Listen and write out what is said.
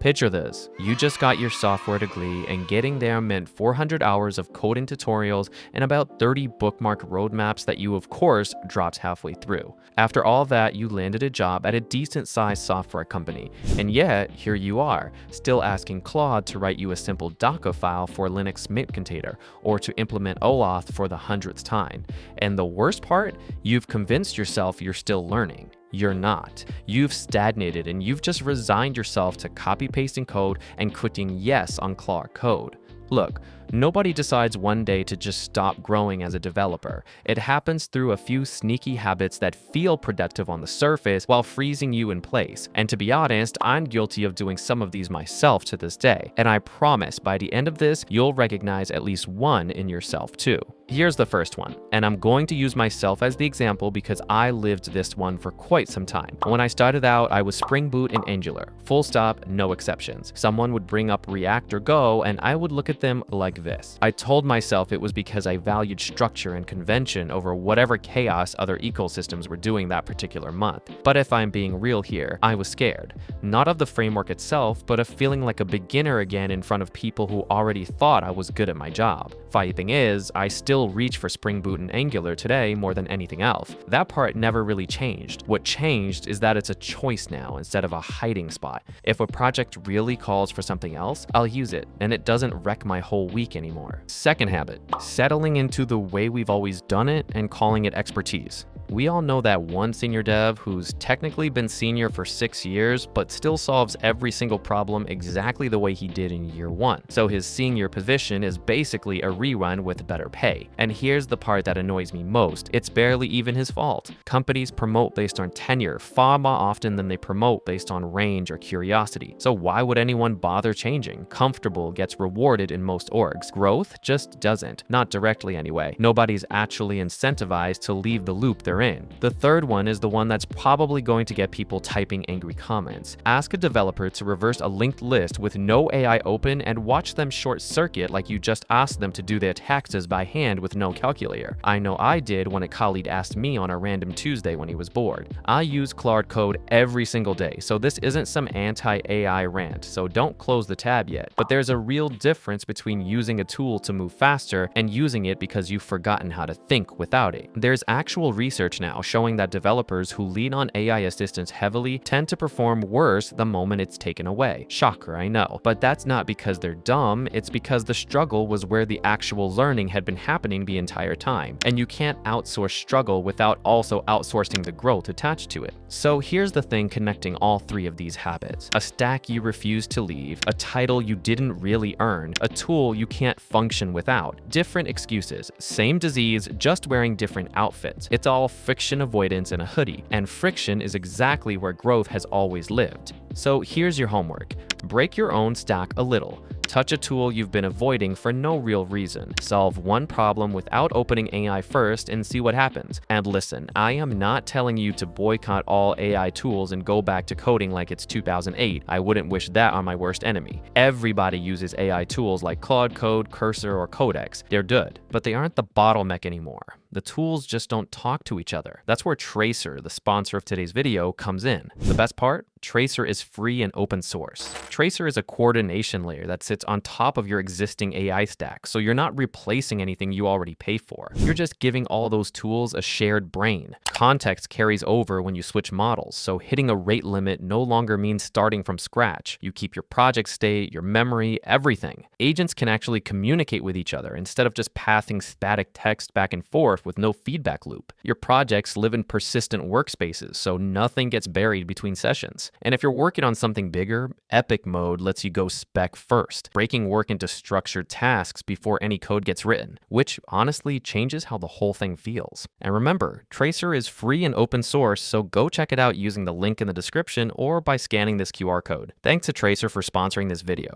Picture this, you just got your software degree and getting there meant 400 hours of coding tutorials and about 30 bookmark roadmaps that you of course dropped halfway through. After all that, you landed a job at a decent sized software company, and yet here you are, still asking Claude to write you a simple Docker file for Linux Mint container or to implement OAuth for the 100th time. And the worst part, you've convinced yourself you're still learning. You're not. You've stagnated and you've just resigned yourself to copy-pasting code and clicking yes on Claude Code. Look, nobody decides one day to just stop growing as a developer. It happens through a few sneaky habits that feel productive on the surface while freezing you in place. And to be honest, I'm guilty of doing some of these myself to this day. And I promise by the end of this, you'll recognize at least one in yourself too. Here's the first one, and I'm going to use myself as the example because I lived this one for quite some time. When I started out, I was Spring Boot and Angular, full stop, no exceptions. Someone would bring up React or Go, and I would look at them like this. I told myself it was because I valued structure and convention over whatever chaos other ecosystems were doing that particular month. But if I'm being real here, I was scared. Not of the framework itself, but of feeling like a beginner again in front of people who already thought I was good at my job. Funny thing is, I still reach for Spring Boot and Angular today more than anything else. That part never really changed. What changed is that it's a choice now instead of a hiding spot. If a project really calls for something else, I'll use it, and it doesn't wreck my whole week anymore. Second habit, settling into the way we've always done it and calling it expertise. We all know that one senior dev who's technically been senior for 6 years, but still solves every single problem exactly the way he did in year 1. So his senior position is basically a rerun with better pay. And here's the part that annoys me most. It's barely even his fault. Companies promote based on tenure far more often than they promote based on range or curiosity. So why would anyone bother changing? Comfortable gets rewarded in most orgs. Growth just doesn't. Not directly anyway. Nobody's actually incentivized to leave the loop they're in. The third one is the one that's probably going to get people typing angry comments. Ask a developer to reverse a linked list with no AI open and watch them short circuit like you just asked them to do their taxes by hand with no calculator. I know I did when a colleague asked me on a random Tuesday when he was bored. I use Claude Code every single day, so this isn't some anti-AI rant, so don't close the tab yet. But there's a real difference between using a tool to move faster and using it because you've forgotten how to think without it. There's actual research now showing that developers who lean on AI assistance heavily tend to perform worse the moment it's taken away. Shocker, I know. But that's not because they're dumb, it's because the struggle was where the actual learning had been happening the entire time. And you can't outsource struggle without also outsourcing the growth attached to it. So here's the thing connecting all three of these habits. A stack you refuse to leave, a title you didn't really earn, a tool you can't function without. Different excuses, same disease, just wearing different outfits. It's all friction avoidance in a hoodie, and friction is exactly where growth has always lived. So here's your homework. Break your own stack a little. Touch a tool you've been avoiding for no real reason. Solve one problem without opening AI first and see what happens. And listen, I am not telling you to boycott all AI tools and go back to coding like it's 2008. I wouldn't wish that on my worst enemy. Everybody uses AI tools like Claude Code, Cursor, or Codex. They're good, but they aren't the bottleneck anymore. The tools just don't talk to each other. That's where Tracer, the sponsor of today's video, comes in. The best part? Tracer is free and open source. Tracer is a coordination layer that sits on top of your existing AI stack, so you're not replacing anything you already pay for. You're just giving all those tools a shared brain. Context carries over when you switch models, so hitting a rate limit no longer means starting from scratch. You keep your project state, your memory, everything. Agents can actually communicate with each other instead of just passing static text back and forth with no feedback loop. Your projects live in persistent workspaces, so nothing gets buried between sessions. And if you're working on something bigger, Epic Mode lets you go spec first, breaking work into structured tasks before any code gets written, which honestly changes how the whole thing feels. And remember, Tracer is free and open source, so go check it out using the link in the description or by scanning this QR code. Thanks to Tracer for sponsoring this video.